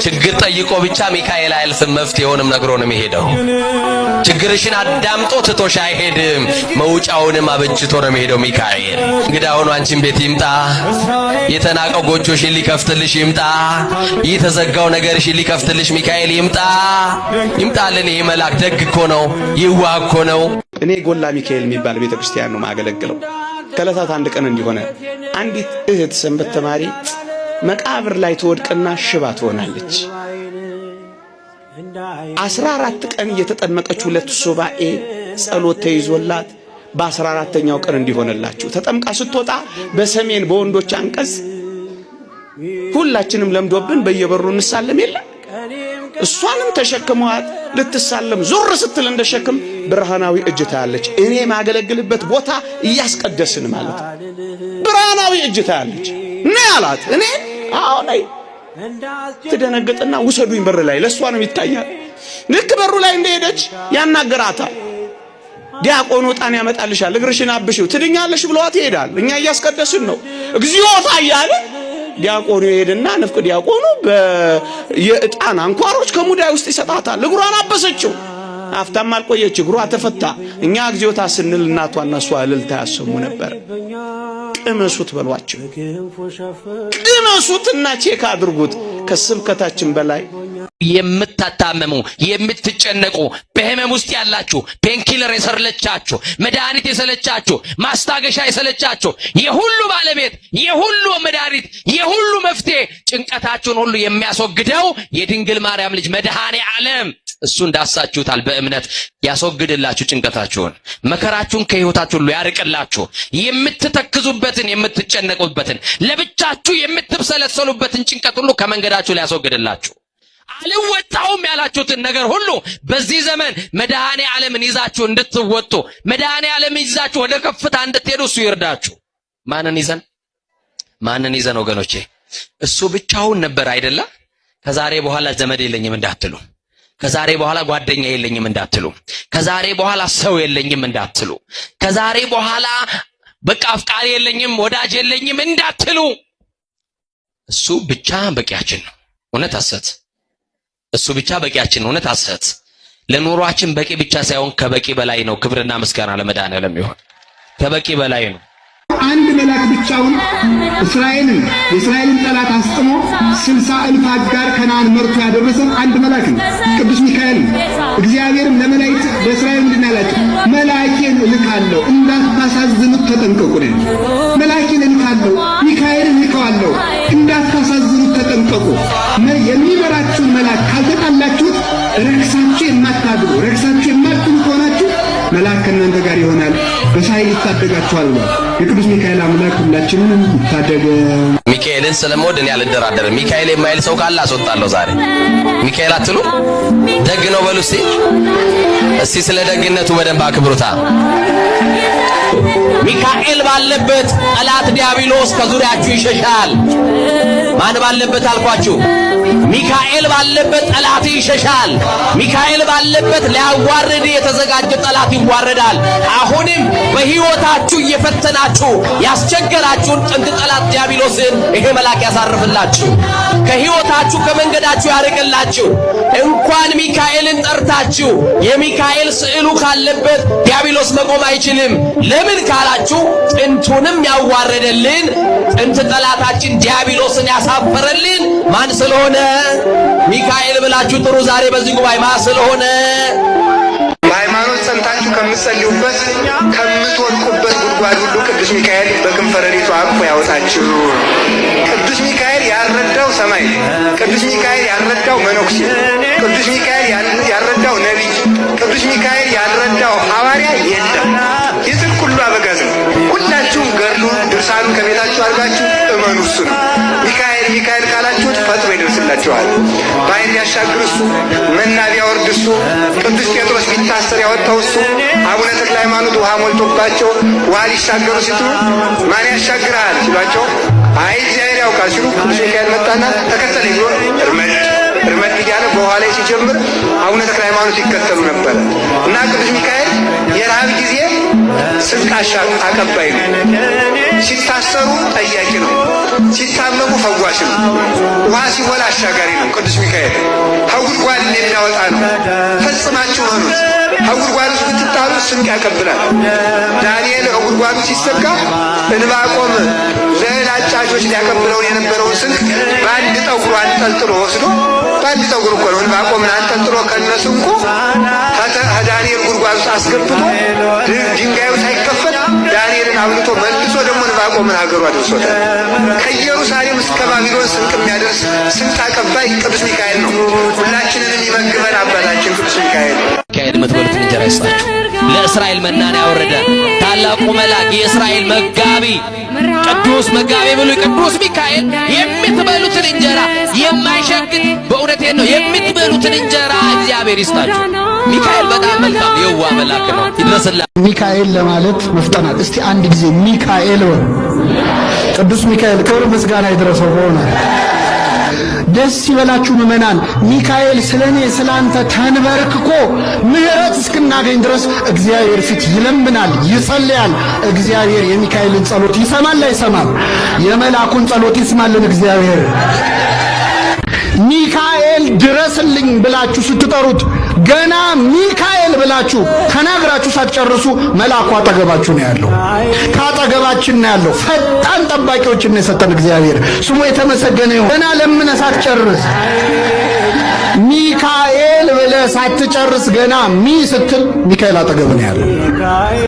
ችግር ጠይቆ ብቻ ሚካኤል አያልፍም፣ መፍትሄውንም ነግሮ ነው የሚሄደው። ችግርሽን አዳምጦ ትቶሽ አይሄድም፣ መውጫውንም አበጅቶ ነው የሚሄደው ሚካኤል። እንግዲህ አሁን አንቺን ቤት ይምጣ፣ የተናቀው ጎጆሽን ሊከፍትልሽ ይምጣ፣ የተዘጋው ነገርሽን ሊከፍትልሽ ሚካኤል ይምጣ። ይምጣልን። ይሄ መልአክ ደግ እኮ ነው፣ ይዋህ እኮ ነው። እኔ ጎላ ሚካኤል የሚባል ቤተክርስቲያን ነው ማገለግለው። ከለታት አንድ ቀን እንዲሆነ አንዲት እህት ሰንበት ተማሪ መቃብር ላይ ትወድቅና ሽባ ትሆናለች። 14 ቀን እየተጠመቀች 2 ሱባኤ ጸሎት ተይዞላት በ14ኛው ቀን እንዲሆነላችሁ ተጠምቃ ስትወጣ በሰሜን በወንዶች አንቀጽ ሁላችንም ለምዶብን በየበሩ እንሳለም የለ እሷንም ተሸክመዋት ልትሳለም ዞር ስትል እንደሸክም ብርሃናዊ እጅ ታያለች። እኔ ማገለግልበት ቦታ እያስቀደስን ማለት ብርሃናዊ እጅ ታያለች። ነይ አላት። እኔ አዎ ነይ። ትደነግጥና ውሰዱኝ በር ላይ ለሷ ነው ይታያል። ልክ በሩ ላይ እንደሄደች ያናገራታል። ዲያቆኑ ዕጣን ያመጣልሻል፣ እግርሽን አብሽው ትድኛለሽ ብሏት ይሄዳል። እኛ እያስቀደስን ነው። እግዚኦታ እያለ ዲያቆኑ ይሄድና ንፍቅ ዲያቆኑ የዕጣን አንኳሮች ከሙዳይ ውስጥ ይሰጣታል። እግሯን አበሰችው። አፍታም አልቆየች፣ እግሯ ተፈታ። እኛ እግዚኦታ ስንል እናቷና እሷ እልልታ ያሰሙ ነበር። ቅመሱት በሏቸው፣ ቅመሱትና ቼክ አድርጉት። ከስብከታችን በላይ የምታታመሙ የምትጨነቁ በህመም ውስጥ ያላችሁ ፔንኪለር የሰለቻችሁ መድኃኒት የሰለቻችሁ ማስታገሻ የሰለቻችሁ የሁሉ ባለቤት የሁሉ መድኃኒት የሁሉ መፍትሄ ጭንቀታችሁን ሁሉ የሚያስወግደው የድንግል ማርያም ልጅ መድኃኔ ዓለም እሱ እንዳሳችሁታል በእምነት ያስወግድላችሁ ጭንቀታችሁን መከራችሁን ከህይወታችሁ ሁሉ ያርቅላችሁ የምትተክዙበትን የምትጨነቁበትን ለብቻችሁ የምትብሰለሰሉበትን ጭንቀት ሁሉ ከመንገዳችሁ ላይ ያስወግድላችሁ አልወጣውም ያላችሁትን ነገር ሁሉ በዚህ ዘመን መድኃኔ ዓለምን ይዛችሁ እንድትወጡ መድኃኔ ዓለምን ይዛችሁ ወደ ከፍታ እንድትሄዱ እሱ ይርዳችሁ። ማንን ይዘን ወገኖቼ? እሱ ብቻውን ነበር አይደለ? ከዛሬ በኋላ ዘመድ የለኝም እንዳትሉ፣ ከዛሬ በኋላ ጓደኛ የለኝም እንዳትሉ፣ ከዛሬ በኋላ ሰው የለኝም እንዳትሉ፣ ከዛሬ በኋላ በቃ አፍቃሪ የለኝም ወዳጅ የለኝም እንዳትሉ። እሱ ብቻ በቂያችን ነው። እውነት ሐሰት? እሱ ብቻ በቂያችን ነው። እውነት ሐሰት? ለኑሯችን በቂ ብቻ ሳይሆን ከበቂ በላይ ነው። ክብርና ምስጋና ለመድኃኔዓለም ይሁን። ከበቂ በላይ ነው። አንድ መልአክ ብቻውን የእስራኤልን ጠላት አስጥሞ 60,000 አጋር ከነዓን መርቶ ያደረሰ አንድ መልአክ ነው፣ ቅዱስ ሚካኤል ነው። እግዚአብሔርም ለመላእክት በእስራኤል ምንድን ያላቸው? መልአኬን እልካለሁ እንዳታሳዝኑት ተጠንቀቁ ነው። መልአኬን እልካለሁ፣ ሚካኤልን እልከዋለሁ፣ እንዳታሳዝኑት ተጠንቀቁ። የሚመራችሁን መልአክ ካልተጣላችሁት ረክሳችሁ የማታድሩ ረክሳችሁ የማትሉ ከሆናችሁ መልአክ ከእናንተ ጋር ይሆናል፣ በኃይል ይታደጋችኋል ብሏል። የቅዱስ ሚካኤል አምላክ ሁላችንን ይታደገ። ሚካኤልን ስለምወድ እኔ አልደራደርም። ሚካኤል የማይል ሰው ካለ አስወጣለሁ ዛሬ። ሚካኤል አትሉ? ደግ ነው በሉ እስቲ ስለ ደግነቱ በደንብ አክብሩታ። ሚካኤል ባለበት ጠላት ዲያብሎስ ከዙሪያችሁ ይሸሻል። ማን ባለበት አልኳችሁ? ሚካኤል ባለበት ጠላት ይሸሻል። ሚካኤል ባለበት ሊያዋርድ የተዘጋጀ ጠላት ይዋረዳል። አሁንም በህይወታችሁ እየፈተናችሁ ያስቸገራችሁን ጥንት ጠላት ዲያብሎስን ይሄ መልአክ ያሳርፍላችሁ፣ ከህይወታችሁ ከመንገዳችሁ ያርቅላችሁ። እንኳን ሚካኤልን ጠርታችሁ የሚካኤል ስዕሉ ካለበት ዲያብሎስ መቆም አይችልም። ለምን ካላችሁ ጥንቱንም ያዋረደልን ጥንት ጠላታችን ዲያብሎስን ያሳፈረልን ማን ስለሆነ? ሚካኤል ብላችሁ ጥሩ። ዛሬ በዚህ ጉባኤ ማን ስለሆነ? በሃይማኖት ጸንታችሁ ከምትጸልዩበት ከምትወድቁበት ጉድጓድ ሁሉ ቅዱስ ሚካኤል በክንፈ ረድኤቱ አቅፎ ያወጣችሁ። ቅዱስ ሚካኤል ያልረዳው ሰማይ፣ ቅዱስ ሚካኤል ያልረዳው መነኩሴ፣ ቅዱስ ሚካኤል ያልረዳው ነቢይ፣ ቅዱስ ሚካኤል ያልረዳው ሐዋርያ የለም። የጽድቅ ሁሉ አበጋዝ ነው። ሁላችሁም ገድሉን ድርሳኑን ከቤታችሁ አድርጋችሁ እመኑ። እሱ ነው ሚካኤል ካላችሁት ፈጥኖ ይደርስላችኋል። ባሕር ያሻግር እሱ፣ መና ቢያወርድ እሱ፣ ቅዱስ ጴጥሮስ ቢታሰር ያወጣው እሱ፣ አቡነ ተክለ ሃይማኖት ውሃ ሞልቶባቸው ውሃ ሊሻገሩ ሲሉ ማን ያሻግራል ሲሏቸው አይ እግዚአብሔር ያውቃል ሲሉ ቅዱስ ሚካኤል መጣና ተከተለኝ ብሎ እርመድ እያለ በውሃ ላይ ሲጀምር አቡነ ተክለ ሃይማኖት ይከተሉ ነበር። እና ቅዱስ ሚካኤል የረሃብ ጊዜ ስንቅ አቀባይ ነው። ሲታሰሩ ጠያቂ ነው። ሲታመሙ ፈዋሽ ነው። ውሃ ሲሞላ አሻጋሪ ነው። ቅዱስ ሚካኤል ከጉድጓድ የሚያወጣ ነው። ፈጽማችሁ መኑት። ከጉድጓድ ውስጥ ብትጣሉ ስንቅ ያቀብላል። ዳንኤል ከጉድጓዱ ሲሰጋ ዕንባቆም ለእህል አጫጆች ሊያቀብለውን የነበረውን ስንቅ በአንድ ጠጉሩ አንጠልጥሎ ወስዶ በአንድ ጠጉሩ እኮ ነው ዕንባቆምን አንጠልጥሎ ከነስንቁ ከዳንኤል ጉድጓድ ውስጥ አስገብቶ ድንጋዩ ሳይከፈት ዳንኤልን አብልቶ መልሶ ደግሞ ዕንባቆምን ሀገሩ አድርሶታል። ከኢየሩሳሌም እስከ ባቢሎን ስንቅ የሚያደርስ ስንቅ አቀባይ ቅዱስ ሚካኤል ነው። ሁላችንን የሚመግበን አባታችን ቅዱስ ሚካኤል ነው። ሚካኤል የምትበሉትን እንጀራ ይስጣችሁ። ለእስራኤል መናን ያወረደ ታላቁ መልአክ የእስራኤል መጋቢ ቅዱስ መጋቢ ብሉይ ቅዱስ ሚካኤል የምትበሉትን እንጀራ የማይሸግት በእውነቴን ነው የምትበሉትን እንጀራ እግዚአብሔር ይስጣችሁ። ሚካኤል በጣም መልካም የዋህ መልአክ ነው። ይድረስላ ሚካኤል ለማለት መፍጠናል። እስቲ አንድ ጊዜ ሚካኤል ወይ ቅዱስ ሚካኤል ክብር ምስጋና ይድረሰው። ሆነ ደስ ይበላችሁ ምእመናን። ሚካኤል ስለኔ ስላንተ ተንበርክኮ ምሕረት እስክናገኝ ድረስ እግዚአብሔር ፊት ይለምናል፣ ይጸልያል። እግዚአብሔር የሚካኤልን ጸሎት ይሰማል አይሰማም? የመልአኩን ጸሎት ይስማልን እግዚአብሔር። ሚካኤል ድረስልኝ ብላችሁ ስትጠሩት ገና ሚካኤል ብላችሁ ተናግራችሁ ሳትጨርሱ መልአኩ አጠገባችሁ ነው ያለው። ካጠገባችን ነው ያለው። ፈጣን ጠባቂዎችን ነው የሰጠን እግዚአብሔር ስሙ የተመሰገነ ይሁን። ገና ለምነህ ሳትጨርስ ሚካኤል ብለህ ሳትጨርስ ገና ሚ ስትል ሚካኤል አጠገብ ነው ያለው።